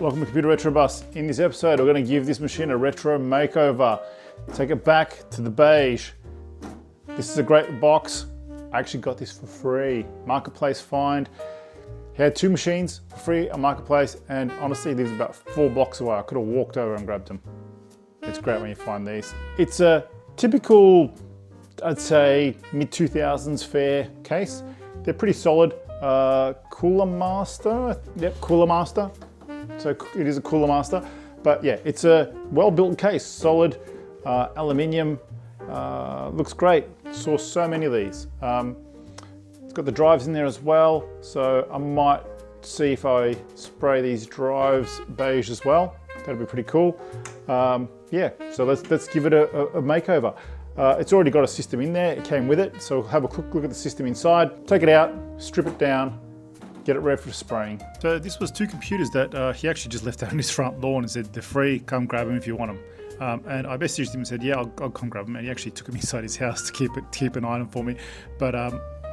welcome to Computer Retro Bus. In this episode, we're going to give this machine a retro makeover. Take it back to the beige. This is a great box. I actually got this for free. Marketplace find. He had two machines for free on Marketplace, and honestly, these are about 4 blocks away. I could have walked over and grabbed them. It's great when you find these. It's a typical, I'd say, mid-2000s fair case. They're pretty solid. Cooler Master, yep, Cooler Master. So it is a Cooler Master, but yeah, it's a well-built case, solid, aluminium, looks great. Saw so many of these. It's got the drives in there as well, so I might see if I spray these drives beige as well. That'd be pretty cool. Yeah, so let's give it a makeover. It's already got a system in there, it came with it, so have a quick look at the system inside, take it out, strip it down, get it ready for spraying. So this was 2 computers that he actually just left out on his front lawn and said, they're free, come grab them if you want them. And I messaged him and said, yeah, I'll come grab them, and he actually took them inside his house to keep an eye on them for me. But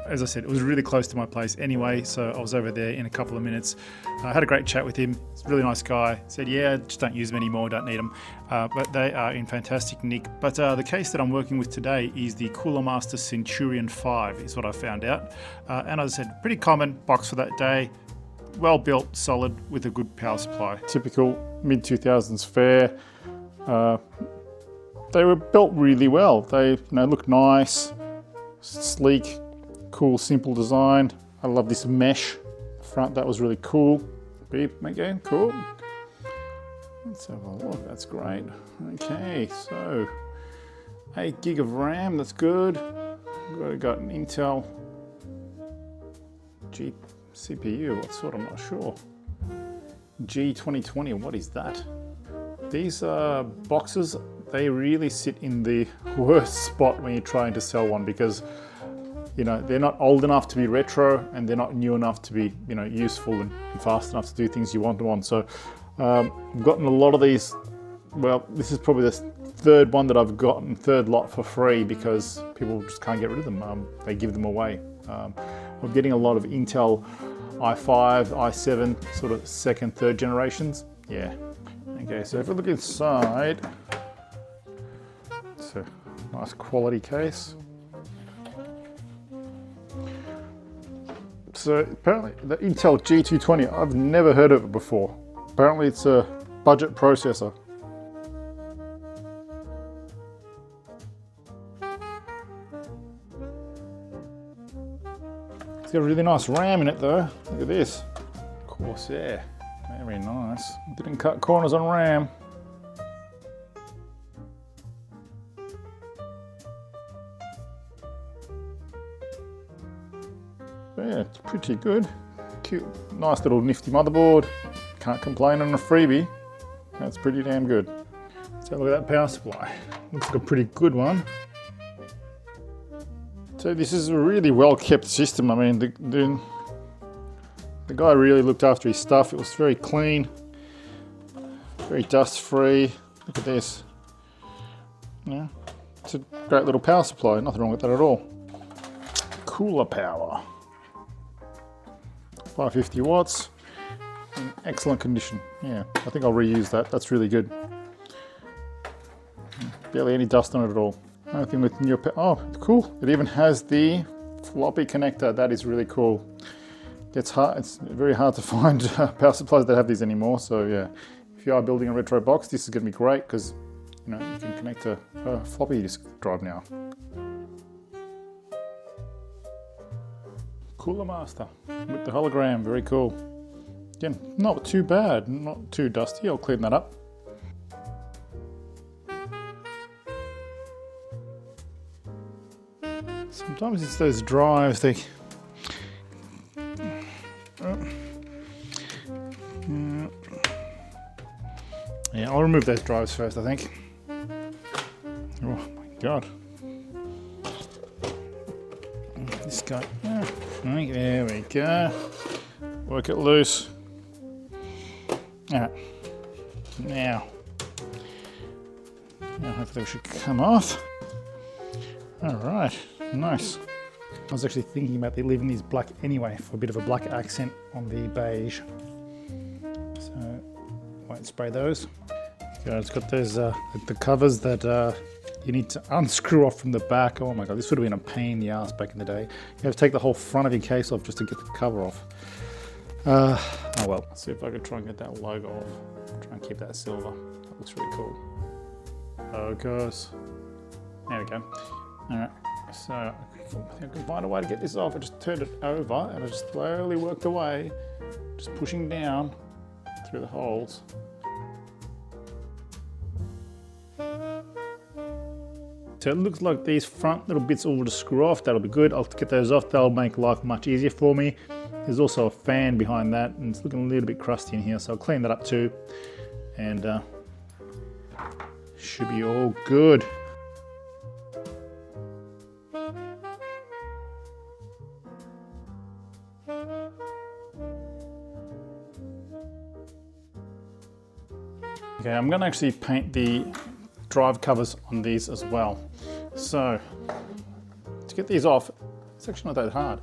as I said, it was really close to my place anyway, so I was over there in a couple of minutes. I had a great chat with him. He's a really nice guy. Said, yeah, just don't use them anymore, don't need them. But they are in fantastic nick. But the case that I'm working with today is the Cooler Master Centurion 5, is what I found out. And as I said, pretty common box for that day. Well built, solid, with a good power supply. Typical mid-2000s fair. They were built really well. They look nice, sleek, cool, simple design. I love this mesh front, that was really cool. Beep again, cool. Let's have a look, that's great. Okay, so 8 gig of RAM, that's good. Got an Intel G CPU, what sort, I'm not sure. G2020, what is that? These boxes, they really sit in the worst spot when you're trying to sell one, because they're not old enough to be retro, and they're not new enough to be, useful and fast enough to do things you want them on. So I've gotten a lot of these. Well, this is probably the 3rd one that I've gotten, 3rd lot for free, because people just can't get rid of them. They give them away. I'm getting a lot of Intel i5, i7, sort of 2nd, 3rd generations. Yeah. Okay, so if we look inside, it's a nice quality case. So apparently the Intel G220, I've never heard of it before. Apparently it's a budget processor. It's got a really nice RAM in it though. Look at this. Corsair. Very nice. Didn't cut corners on RAM. Yeah, it's pretty good. Cute, nice little nifty motherboard. Can't complain on a freebie. That's pretty damn good. Let's have a look at that power supply. Looks like a pretty good one. So this is a really well kept system. I mean, the guy really looked after his stuff. It was very clean, very dust free. Look at this. Yeah, it's a great little power supply. Nothing wrong with that at all. Cooler power. 550 watts, in excellent condition. Yeah, I think I'll reuse that. That's really good. Barely any dust on it at all. Nothing with new oh, cool. It even has the floppy connector. That is really cool. It's very hard to find power supplies that have these anymore. So yeah, if you are building a retro box, this is going to be great, because you can connect a floppy disk drive now. Cooler Master with the hologram, very cool. Again, not too bad, not too dusty. I'll clean that up. Sometimes it's those drives, yeah, I'll remove those drives first, I think. Oh my god. This guy, there we go. Work it loose. Now hopefully it should come off. All right, nice. I was actually thinking about leaving these black anyway for a bit of a black accent on the beige. So Won't spray those. Okay, it's got those the covers that you need to unscrew off from the back. Oh my god, this would have been a pain in the ass back in the day. You have to take the whole front of your case off just to get the cover off. Oh well, let's see if I can try and get that logo off. Try and keep that silver. That looks really cool. Focus. There we go. Alright, so I think I can find a way to get this off. I just turned it over and I just slowly worked away, just pushing down through the holes. So it looks like these front little bits all just screw off. That'll be good. I'll get those off. That'll make life much easier for me. There's also a fan behind that and it's looking a little bit crusty in here, so I'll clean that up too. And should be all good. Okay, I'm going to actually paint the drive covers on these as well. So to get these off, it's actually not that hard.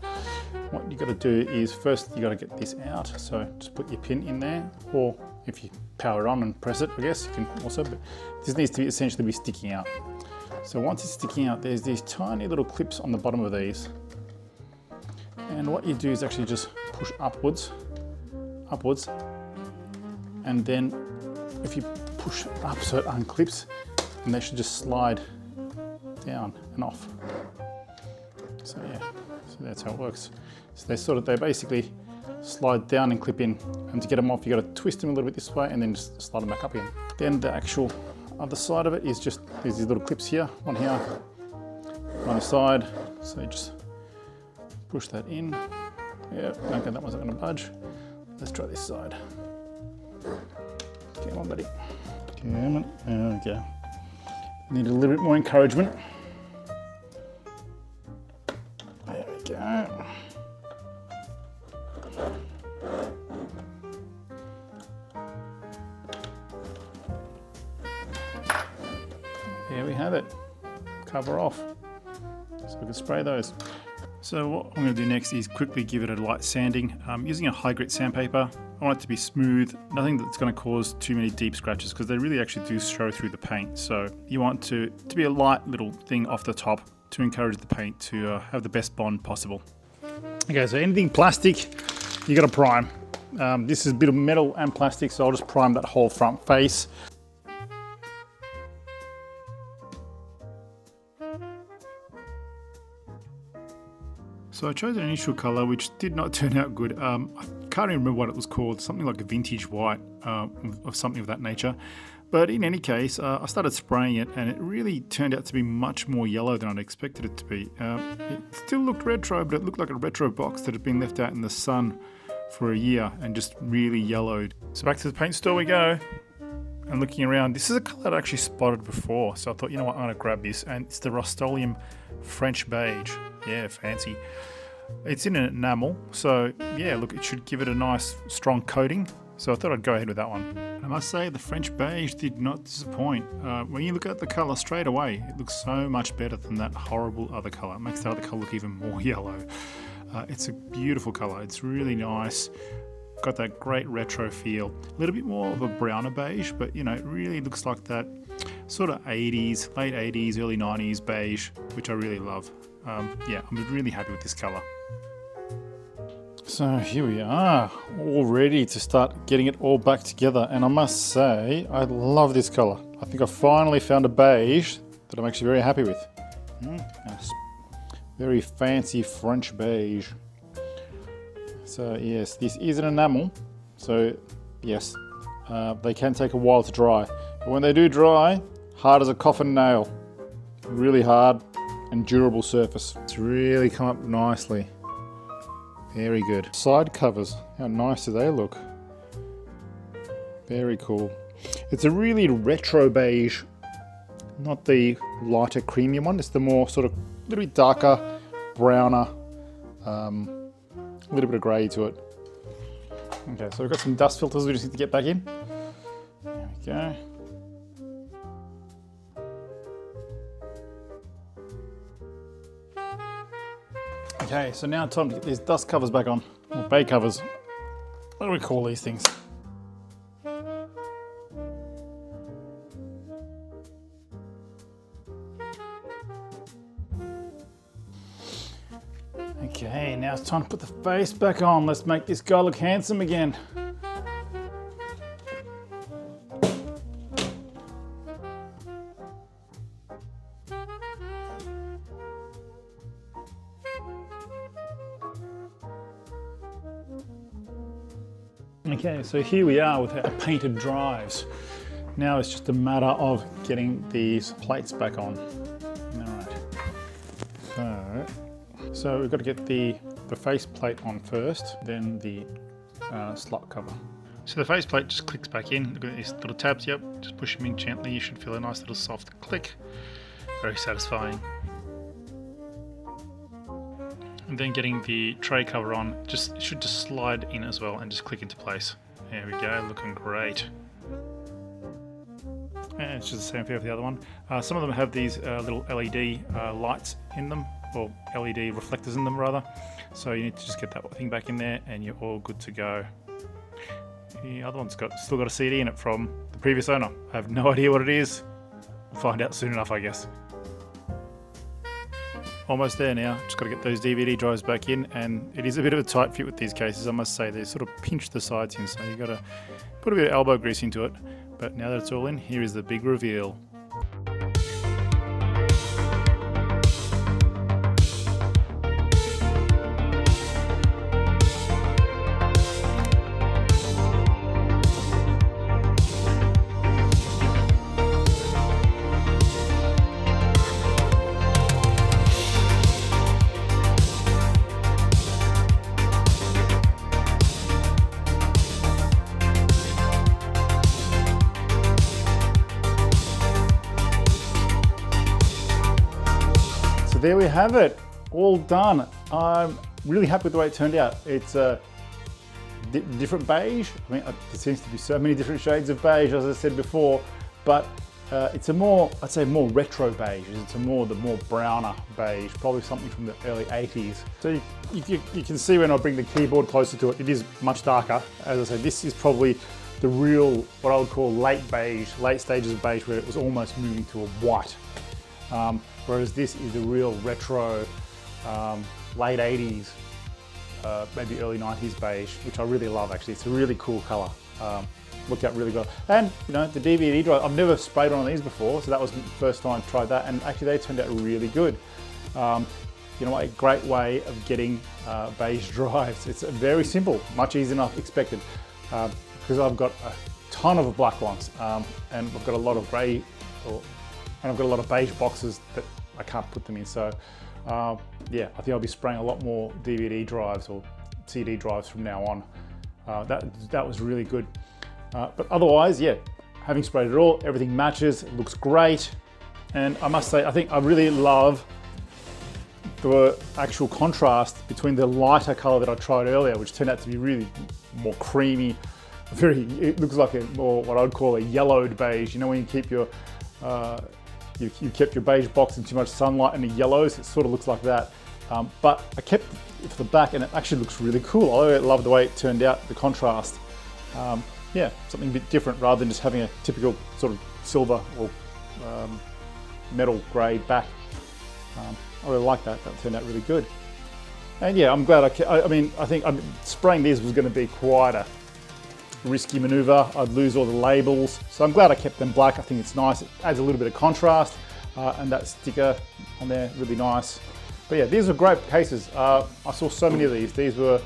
What you got to do is first you got to get this out. So just put your pin in there, or if you power it on and press it, I guess you can also. But this needs to be essentially be sticking out. So once it's sticking out, there's these tiny little clips on the bottom of these. And what you do is actually just push upwards, and then if you push up so it unclips, and they should just slide down and off. So yeah, so that's how it works. So they basically slide down and clip in, and to get them off you got to twist them a little bit this way and then just slide them back up again. Then the actual other side of it is just, there's these little clips here, one here, on the side. So you just push that in. Yeah, okay, that one's not going to budge. Let's try this side. Come on, buddy. Come on. There we go. Need a little bit more encouragement. There we go. There we have it. Cover off. So we can spray those. So what I'm going to do next is quickly give it a light sanding. Using a high grit sandpaper. I want it to be smooth, nothing that's going to cause too many deep scratches because they really actually do show through the paint. So you want to be a light little thing off the top to encourage the paint to have the best bond possible. Okay, so anything plastic, you got to prime. This is a bit of metal and plastic, so I'll just prime that whole front face. So I chose an initial color which did not turn out good. I can't even remember what it was called, something like a vintage white of something of that nature. But in any case, I started spraying it and it really turned out to be much more yellow than I'd expected it to be. It still looked retro, but it looked like a retro box that had been left out in the sun for a year and just really yellowed. So back to the paint store we go. And looking around, this is a color I actually spotted before. So I thought, you know what, I'm gonna grab this, and it's the Rustoleum French Beige. Yeah, fancy. It's in an enamel, so yeah, look, it should give it a nice strong coating. So I thought I'd go ahead with that one. I must say the French Beige did not disappoint. When you look at the color straight away, it looks so much better than that horrible other color. It makes the other color look even more yellow. It's a beautiful color. It's really nice. Got that great retro feel. A little bit more of a browner beige, but you know, it really looks like that sort of 80s, late 80s, early 90s beige, which I really love. Yeah, I'm really happy with this color. So here we are, all ready to start getting it all back together. And I must say, I love this color. I think I finally found a beige that I'm actually very happy with. Nice. Very fancy French beige. So yes, this is an enamel. So yes, they can take a while to dry. But when they do dry, hard as a coffin nail. Really hard and durable surface. It's really come up nicely. Very good. Side covers, how nice do they look? Very cool. It's a really retro beige, not the lighter creamy one. It's the more sort of a little bit darker, browner, a little bit of grey to it. Okay, so we've got some dust filters we just need to get back in. There we go. Okay, so now time to get these dust covers back on, or bay covers. What do we call these things? time to put the face back on. Let's make this guy look handsome again. Okay, so here we are with our painted drives. Now it's just a matter of getting these plates back on. All right. So we've got to get the face plate on first, then the slot cover. So the face plate just clicks back in. Look at these little tabs. Yep, just push them in gently. You should feel a nice little soft click. Very satisfying. And then getting the tray cover on, it should just slide in as well and just click into place. There we go, looking great. And it's just the same for the other one. Some of them have these little LED lights in them, or LED reflectors in them rather. So you need to just get that thing back in there and you're all good to go. The other one's still got a CD in it from the previous owner. I have no idea what it is. We'll find out soon enough, I guess. Almost there now, just got to get those DVD drives back in, and it is a bit of a tight fit with these cases, I must say. They sort of pinch the sides in, so you've got to put a bit of elbow grease into it. But now that it's all in, here is the big reveal. There we have it, all done. I'm really happy with the way it turned out. It's a different beige. I mean, there seems to be so many different shades of beige, as I said before, but it's a more, I'd say more retro beige. It's the more browner beige, probably something from the early 80s. So you can see when I bring the keyboard closer to it, it is much darker. As I said, this is probably the real, what I would call late beige, late stages of beige, where it was almost moving to a white. Whereas this is the real retro, late 80s, maybe early 90s beige, which I really love actually. It's a really cool color. Worked out really well. And you know, the DVD drive, I've never sprayed on these before, so that was the first time I tried that, and actually they turned out really good. You know, a great way of getting beige drives. It's very simple, much easier than I expected, because I've got a ton of black ones, and I've got a lot of grey, and I've got a lot of beige boxes that I can't put them in. So yeah, I think I'll be spraying a lot more DVD drives or CD drives from now on. That was really good. But otherwise, yeah, having sprayed it all, everything matches, it looks great. And I must say, I think I really love the actual contrast between the lighter color that I tried earlier, which turned out to be really more creamy. It looks like a more, what I would call a yellowed beige. You know, when you keep your you kept your beige box in too much sunlight and the yellows, it sort of looks like that. But I kept it for the back and it actually looks really cool. I love the way it turned out, the contrast. Yeah, something a bit different rather than just having a typical sort of silver or metal grey back. I really like that. That turned out really good. And yeah, I'm glad I mean, I think spraying these was going to be quite a risky maneuver. I'd lose all the labels. So I'm glad I kept them black. I think it's nice. It adds a little bit of contrast, and that sticker on there, really nice. But yeah, these are great cases. I saw so many of these. These were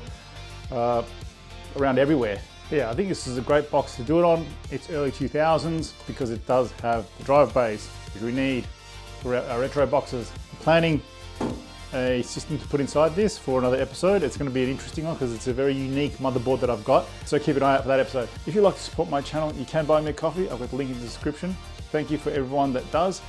around everywhere. Yeah, I think this is a great box to do it on. It's early 2000s because it does have the drive bays, which we need for our retro boxes. I'm planning a system to put inside this for another episode. It's going to be an interesting one because it's a very unique motherboard that I've got. So keep an eye out for that episode. If you'd like to support my channel, you can buy me a coffee. I've got the link in the description. Thank you for everyone that does.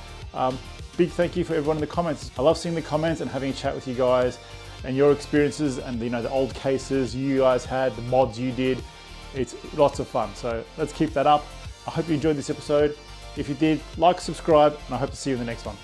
Big thank you for everyone in the comments. I love seeing the comments and having a chat with you guys and your experiences and the old cases you guys had, the mods you did. It's lots of fun. So let's keep that up. I hope you enjoyed this episode. If you did, like, subscribe, and I hope to see you in the next one.